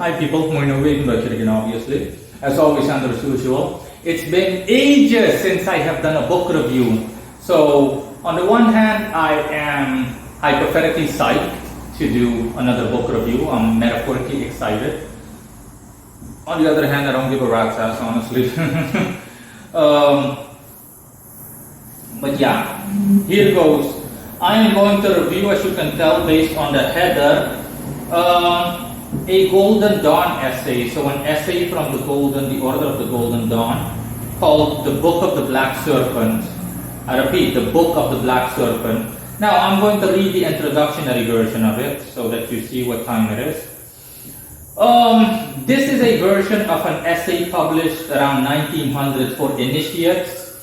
Hi people, Moino Wade again obviously. As always and as usual, it's been ages since I have done a book review. So on the one hand, I am hypothetically psyched to do another book review. I'm metaphorically excited. On the other hand, I don't give a rat's ass, honestly. But yeah, here goes. I am going to review, as you can tell based on the header, a Golden Dawn essay. So an essay from the Order of the Golden Dawn, called The Book of the Black Serpent. I repeat, The Book of the Black Serpent. Now I'm going to read the introductory version of it so that you see what time it is. This is a version of an essay published around 1900 for initiates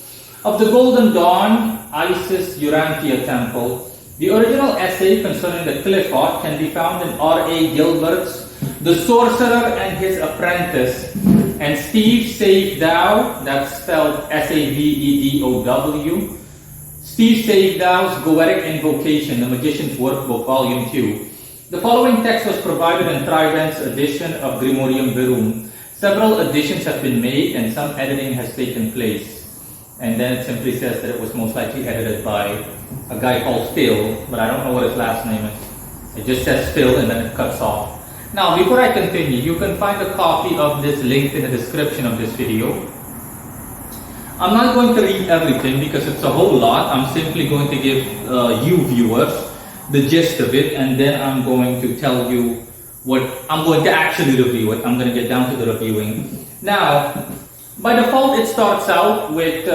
of the Golden Dawn Isis Urantia Temple. The original essay concerning the Clifford can be found in R.A. Gilbert's The Sorcerer and His Apprentice, and Steve Savedow, that's spelled S-A-V-E-D-O-W, Steve Savedow's Goetic Invocation, The Magician's Workbook, Volume 2. The following text was provided in Trident's edition of Grimorium Verum. Several editions have been made and some editing has taken place. And then it simply says that it was most likely edited by a guy called Phil, but I don't know what his last name is. It just says Phil and then it cuts off. Now, before I continue, you can find a copy of this linked in the description of this video. I'm not going to read everything because it's a whole lot. I'm simply going to give you viewers the gist of it, and then I'm going to tell you what I'm going to actually review it. I'm going to get down to the reviewing. Now, by default, it starts out with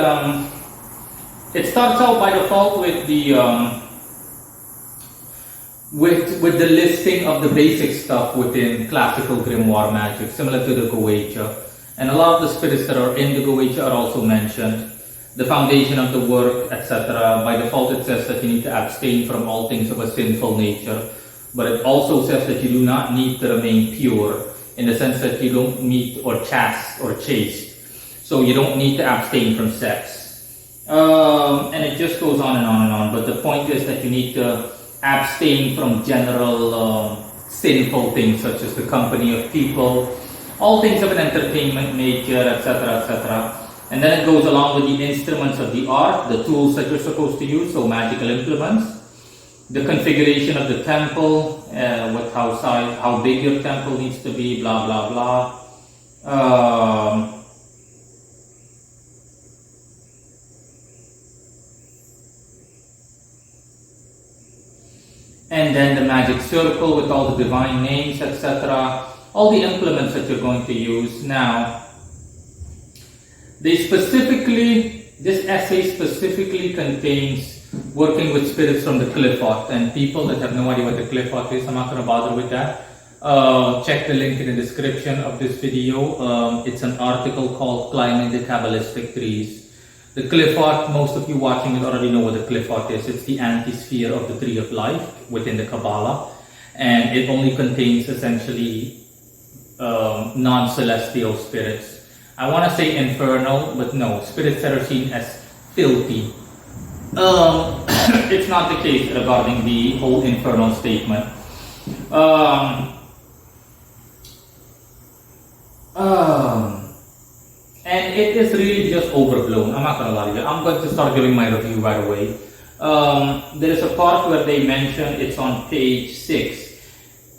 the listing of the basic stuff within classical grimoire magic, similar to the Goetia. And a lot of the spirits that are in the Goetia are also mentioned. The foundation of the work, etc. By default, it says that you need to abstain from all things of a sinful nature. But it also says that you do not need to remain pure, in the sense that you don't need or chaste or chaste. So you don't need to abstain from sex. And it just goes on and on and on. But the point is that you need to abstain from general sinful things, such as the company of people, all things of an entertainment nature, etc., etc. And then it goes along with the instruments of the art, the tools that you're supposed to use, so magical implements, the configuration of the temple, with how big your temple needs to be, blah blah blah. And then the magic circle with all the divine names, etc. All the implements that you're going to use. Now, this essay specifically contains working with spirits from the Clifford. And people that have no idea what the Clifford is, I'm not going to bother with that. Check the link in the description of this video. It's an article called Climbing the Kabbalistic Trees. The Clifford, most of you watching it already know what the Clifford is. It's the anti-sphere of the Tree of Life within the Kabbalah. And it only contains essentially non-celestial spirits. I want to say infernal, but no, spirits that are seen as filthy. It's not the case regarding the whole infernal statement. And it is really just overblown. I'm not going to lie to you. I'm going to start giving my review right away. There is a part where they mention, it's on page 6.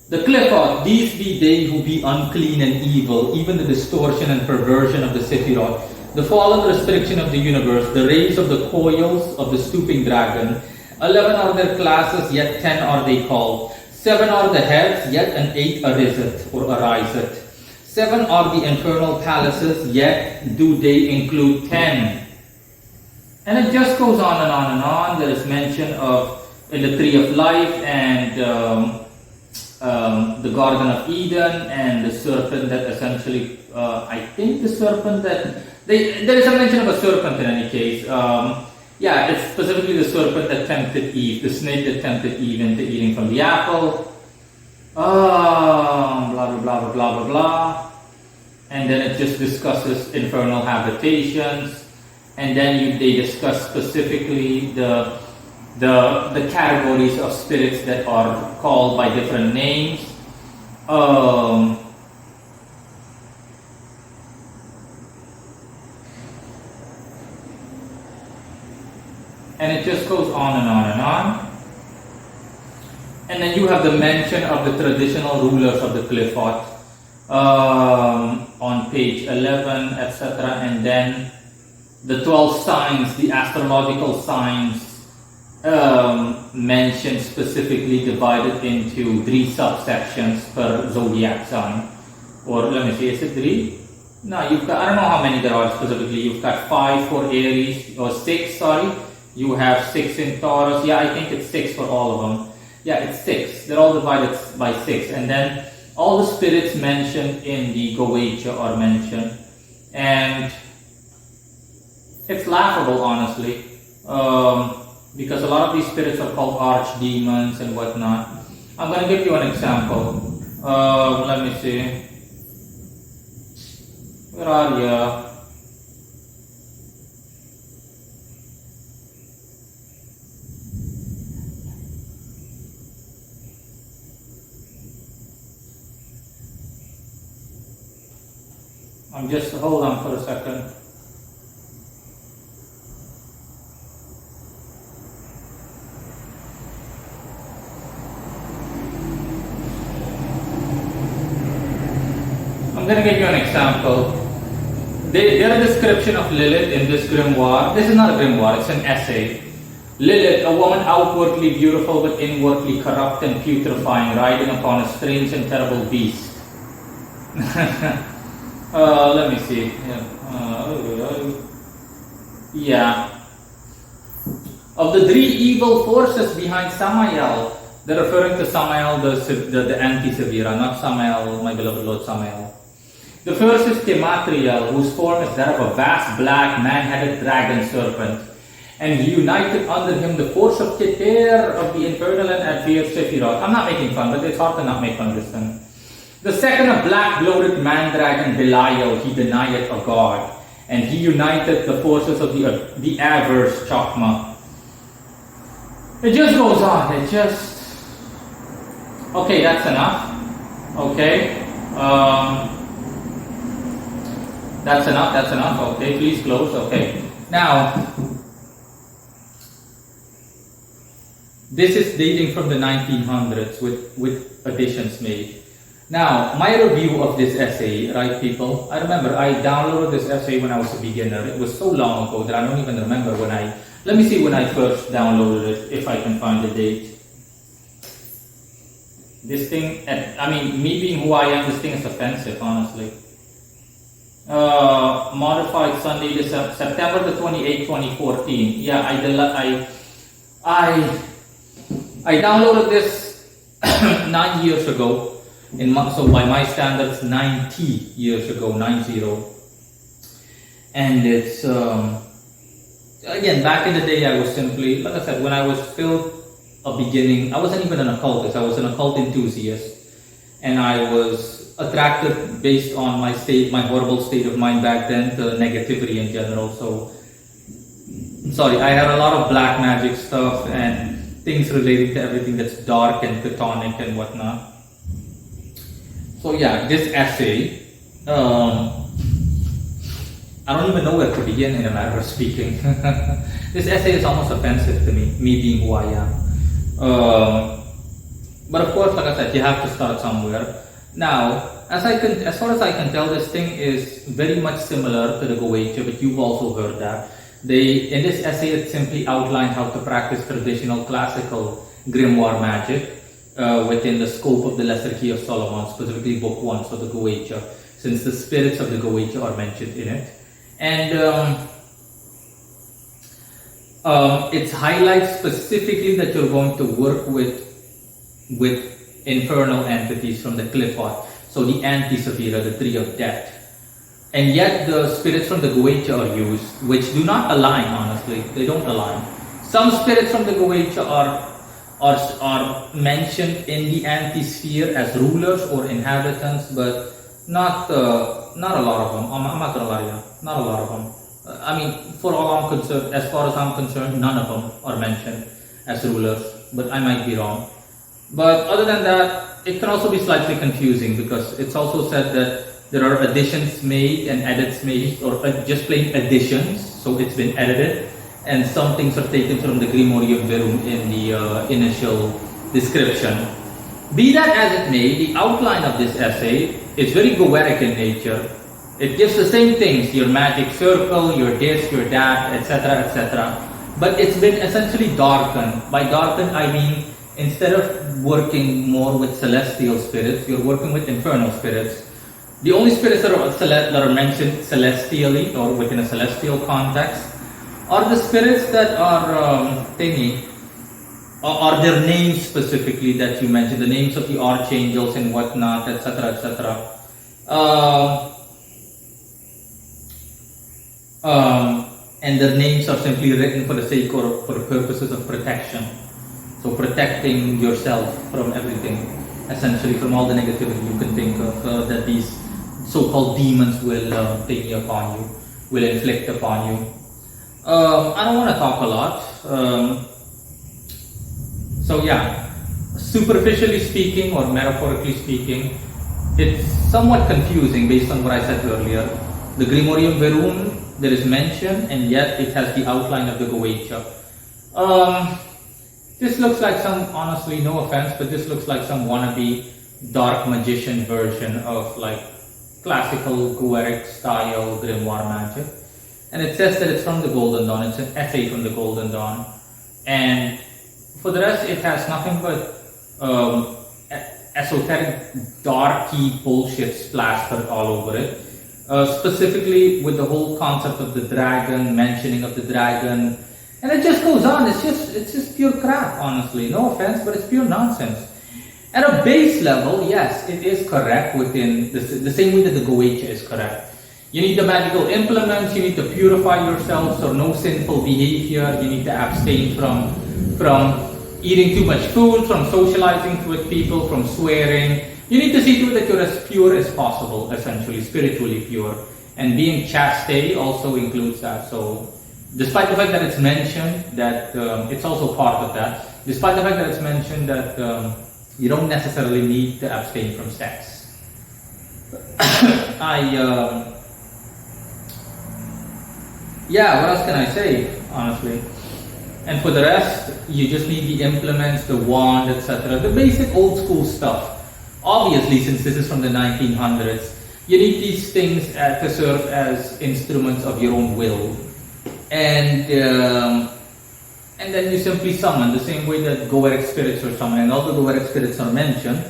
The Clifford, these be they who be unclean and evil, even the distortion and perversion of the Sephiroth, the fallen restriction of the universe, the rays of the coils of the stooping dragon. 11 are their classes, yet 10 are they called. 7 are the heads, yet an 8 ariseth or ariseth. 7 are the infernal palaces, yet do they include 10. And it just goes on and on and on. There is mention of in the Tree of Life and the Garden of Eden and the serpent that essentially, I think the serpent that, there is a mention of a serpent in any case. Yeah, it's specifically the serpent that tempted Eve, the snake that tempted Eve into eating from the apple. Blah, blah, blah, blah, blah, blah, blah. And then it just discusses infernal habitations. And then they discuss specifically the categories of spirits that are called by different names. And it just goes on and on and on. And then you have the mention of the traditional rulers of the Qliphoth on page 11, etc. And then the 12 signs, the astrological signs, mentioned specifically, divided into 3 subsections per zodiac sign. Or let me see, is it 3? No, you've got, I don't know how many there are specifically. You've got 5 for Aries, or 6, sorry. You have 6 in Taurus. Yeah, I think it's 6 for all of them. Yeah, it's 6. They're all divided by 6. And then all the spirits mentioned in the Goetia are mentioned. And it's laughable, honestly. Because a lot of these spirits are called archdemons and whatnot. I'm going to give you an example. Let me see. Where are you? Hold on for a second. I'm going to give you an example. Their description of Lilith in this grimoire, this is not a grimoire, it's an essay. Lilith, a woman outwardly beautiful but inwardly corrupt and putrefying, riding upon a strange and terrible beast. Let me see. Yeah. Of the 3 evil forces behind Samael, they're referring to Samael, the anti-Severa, not Samael, my beloved Lord Samael. The first is Gematriel, whose form is that of a vast black man-headed dragon serpent, and he united under him the force of Keter of the infernal and adverse Sephiroth. I'm not making fun, but it's hard to not make fun of this thing. The second, a black bloated man-dragon Belial, he denieth a god, and he united the forces of the adverse Chokmah. It just goes on, okay, that's enough. Okay. That's enough. Okay, please close. Okay. Now, this is dating from the 1900s with additions made. Now, my review of this essay, right, people? I remember I downloaded this essay when I was a beginner. It was so long ago that I don't even remember let me see when I first downloaded it, if I can find the date. This thing, I mean, me being who I am, this thing is offensive, honestly. Modified Sunday, September the 28th, 2014. Yeah, I downloaded this 9 years ago. So by my standards, 90 years ago, 90. And it's, again, back in the day, I was simply, like I said, when I was still a beginning, I wasn't even an occultist, I was an occult enthusiast. And I was attracted based on my horrible state of mind back then to negativity in general. So, sorry, I had a lot of black magic stuff and things related to everything that's dark and chthonic and whatnot. So yeah, this essay, I don't even know where to begin in a matter of speaking. This essay is almost offensive to me being who I am. But of course, like I said, you have to start somewhere. Now, as far as I can tell, this thing is very much similar to the Goetia, but you've also heard that. In this essay, it simply outlined how to practice traditional classical grimoire magic within the scope of the Lesser Key of Solomon, specifically Book 1, so the Goetia, since the spirits of the Goetia are mentioned in it. And it highlights specifically that you're going to work with infernal entities from the Qliphoth, so the anti-Sephira, the Tree of Death. And yet the spirits from the Goetia are used, which do not align, honestly. They don't align. Some spirits from the Goetia are mentioned in the anti-sphere as rulers or inhabitants, but not a lot of them. I'm not gonna lie to you, not a lot of them. I mean, for all I'm concerned, as far as I'm concerned, none of them are mentioned as rulers, but I might be wrong. But other than that, it can also be slightly confusing because it's also said that there are additions made and edits made, or just plain additions, so it's been edited, and some things are taken from the Grimorium Verum in the initial description. Be that as it may, the outline of this essay is very Goeric in nature. It gives the same things, your magic circle, your this, your that, etc., etc. But it's been essentially darkened. By darkened, I mean instead of working more with celestial spirits, you're working with infernal spirits. The only spirits that are mentioned celestially or within a celestial context are the spirits that are are their names specifically that you mentioned, the names of the archangels and whatnot, etc., etc. And their names are simply written for the sake or for the purposes of protection. So protecting yourself from everything, essentially from all the negativity you can think of that these so-called demons will take upon you, will inflict upon you. I don't want to talk a lot. So yeah, superficially speaking or metaphorically speaking, it's somewhat confusing based on what I said earlier. The Grimorium Verum, there is mention, and yet it has the outline of the Goetia. This looks like some, honestly, no offense, but this looks like some wannabe dark magician version of like classical Goeric style grimoire magic. And it says that it's from the Golden Dawn, it's an essay from the Golden Dawn. And for the rest, it has nothing but esoteric, darky bullshit plastered all over it. Specifically with the whole concept of the dragon, mentioning of the dragon, and it just goes on. It's just pure crap, honestly. No offense, but it's pure nonsense. At a base level, yes, it is correct within the same way that the Goetia is correct. You need the magical implements. You need to purify yourself, so no sinful behavior. You need to abstain from eating too much food, from socializing with people, from swearing. You need to see to it that you're as pure as possible, essentially, spiritually pure. And being chaste also includes that. So, despite the fact that it's mentioned that it's also part of that, despite the fact that it's mentioned that you don't necessarily need to abstain from sex. Yeah, what else can I say, honestly? And for the rest, you just need the implements, the wand, etc. The basic old school stuff. Obviously, since this is from the 1900s, you need these things to serve as instruments of your own will. And then you simply summon, the same way that Goeric spirits are summoned, and all the Goeric spirits are mentioned.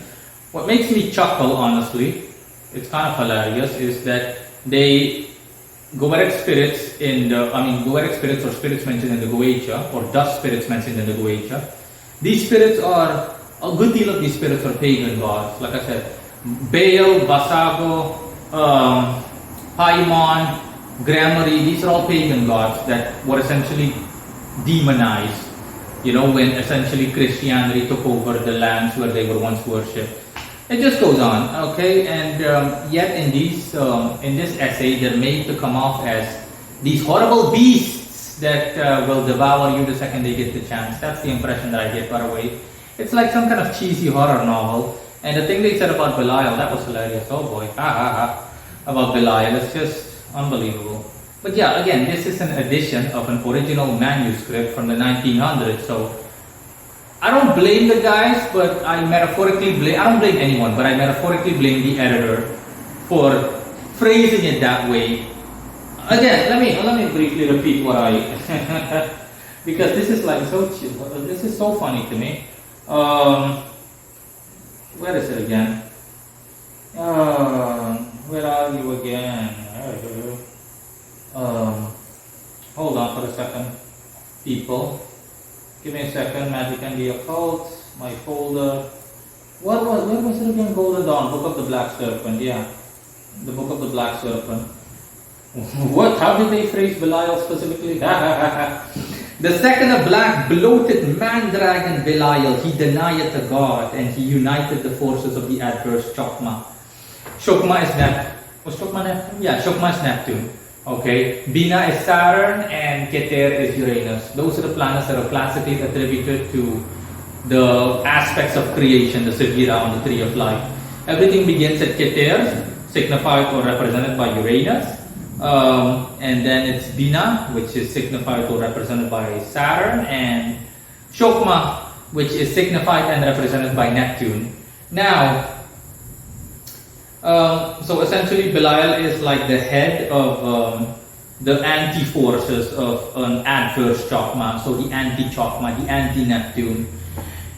What makes me chuckle, honestly, it's kind of hilarious, is that Goeric spirits Goeric spirits or spirits mentioned in the Goetia, or dust spirits mentioned in the Goetia, these spirits are, a good deal of these spirits are pagan gods. Like I said, Baal, Basago, Paimon, Gramarye, these are all pagan gods that were essentially demonized, when essentially Christianity took over the lands where they were once worshipped. It just goes on, okay? And yet in this essay, they're made to come off as these horrible beasts that will devour you the second they get the chance. That's the impression that I get, by the way. It's like some kind of cheesy horror novel. And the thing they said about Belial, that was hilarious. Oh boy, about Belial, it's just unbelievable. But yeah, again, this is an edition of an original manuscript from the 1900s, so I don't blame the guys, but I don't blame anyone, but I metaphorically blame the editor for phrasing it that way. Again, let me briefly repeat what because this is like this is so funny to me. Where is it again? Where are you again? Hold on for a second, people. Give me a second. Magic and the Occult, my folder. Where was it again? Golden Dawn, Book of the Black Serpent. Yeah, the Book of the Black Serpent. What? How did they phrase Belial specifically? The second a black, bloated man-dragon Belial, he denied the god, and he united the forces of the adverse Chokmah. Chokmah is Neptune. Was Chokmah Neptune? Yeah, Chokmah is Neptune. Okay, Bina is Saturn, and Keter is Uranus. Those are the planets that are classically attributed to the aspects of creation, the Sephira on the Tree of Life. Everything begins at Keter, signified or represented by Uranus. And then it's Bina, which is signified or represented by Saturn, and Shokma, which is signified and represented by Neptune. Now, so essentially Belial is like the head of the anti-forces of an adverse Chokma, so the anti-Chokma, the anti-Neptune.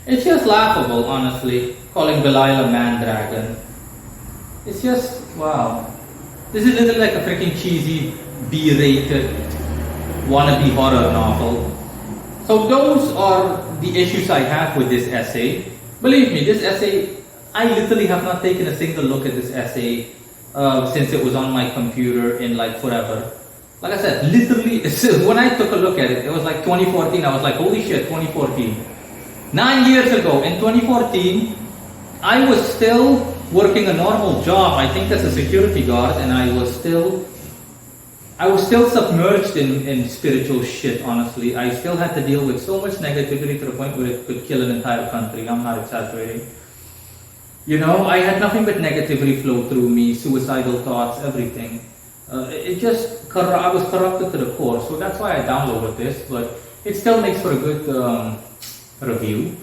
It's just laughable, honestly, calling Belial a man-dragon. It's just, wow. This is literally like a freaking cheesy, B-rated, wannabe horror novel. So those are the issues I have with this essay. Believe me, this essay, I literally have not taken a single look at this essay since it was on my computer in like forever. Like I said, literally, when I took a look at it, it was like 2014. I was like, holy shit, 2014. 9 years ago, in 2014, I was still working a normal job, I think as a security guard, and I was still submerged in spiritual shit, honestly. I still had to deal with so much negativity to the point where it could kill an entire country. I'm not exaggerating. You know, I had nothing but negativity flow through me, suicidal thoughts, everything. I was corrupted to the core, so that's why I downloaded this, but it still makes for a good review.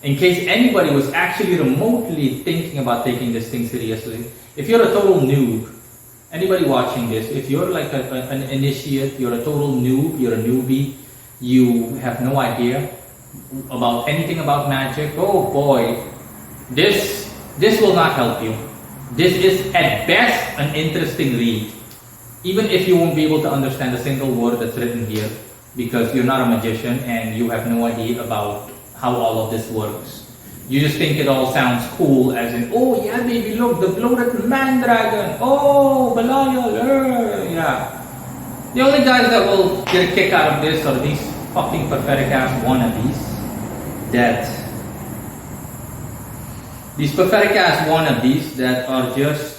In case anybody was actually remotely thinking about taking this thing seriously. If you're a total noob, anybody watching this, if you're like an initiate, you're a total noob, you're a newbie, you have no idea about anything about magic, oh boy, this will not help you. This is at best an interesting read, even if you won't be able to understand a single word that's written here, because you're not a magician and you have no idea about how all of this works. You just think it all sounds cool, as in, oh yeah baby, look, the bloated man dragon, oh Belial, yeah. The only guys that will get a kick out of this are these fucking pathetic ass wannabes that are just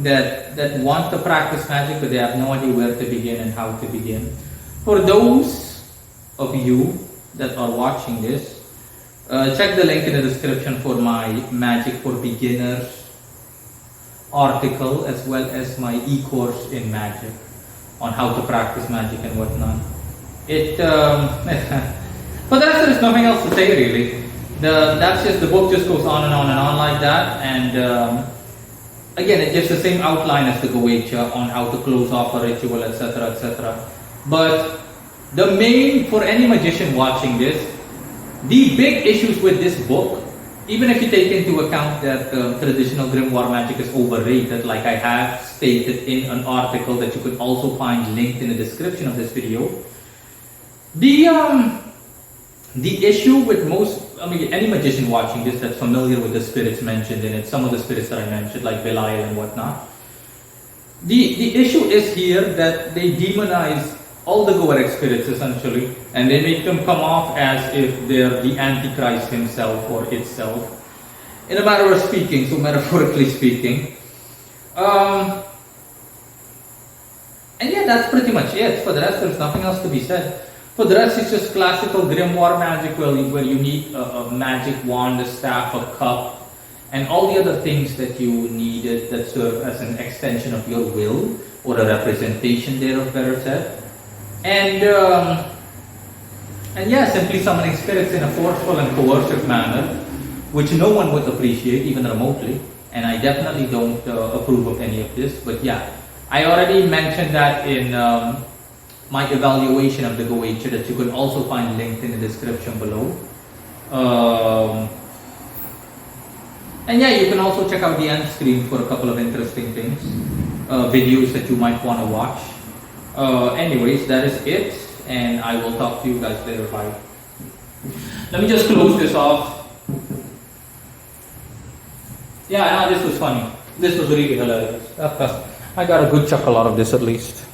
that want to practice magic, but they have no idea where to begin and how to begin. For those of you that are watching this, check the link in the description for my Magic for Beginners article, as well as my e-course in magic on how to practice magic and whatnot. For the rest, there's nothing else to say really. The book just goes on and on and on like that, and again, it gives the same outline as the Goetia on how to close off a ritual, etc., etc. But the main, for any magician watching this, the big issues with this book, even if you take into account that traditional grimoire magic is overrated, like I have stated in an article that you could also find linked in the description of this video, the issue with any magician watching this that's familiar with the spirits mentioned in it, some of the spirits that I mentioned, like Belial and whatnot, the issue is here that they demonize all the Goetic spirits essentially, and they make them come off as if they're the Antichrist himself or itself, in a matter of speaking, so metaphorically speaking. And yeah, that's pretty much it. For the rest, there's nothing else to be said. For the rest, it's just classical grimoire magic where you need a magic wand, a staff, a cup, and all the other things that you needed that serve as an extension of your will, or a representation thereof, better said. And yeah, simply summoning spirits in a forceful and coercive manner, which no one would appreciate, even remotely. And I definitely don't approve of any of this. But yeah, I already mentioned that in my evaluation of the Goetia, that you can also find linked in the description below. And yeah, you can also check out the end screen for a couple of interesting things, videos that you might want to watch. Anyways, that is it, and I will talk to you guys later. Bye. Let me just close this off. Yeah, I know this was funny. This was really hilarious. I got a good chuckle out of this at least.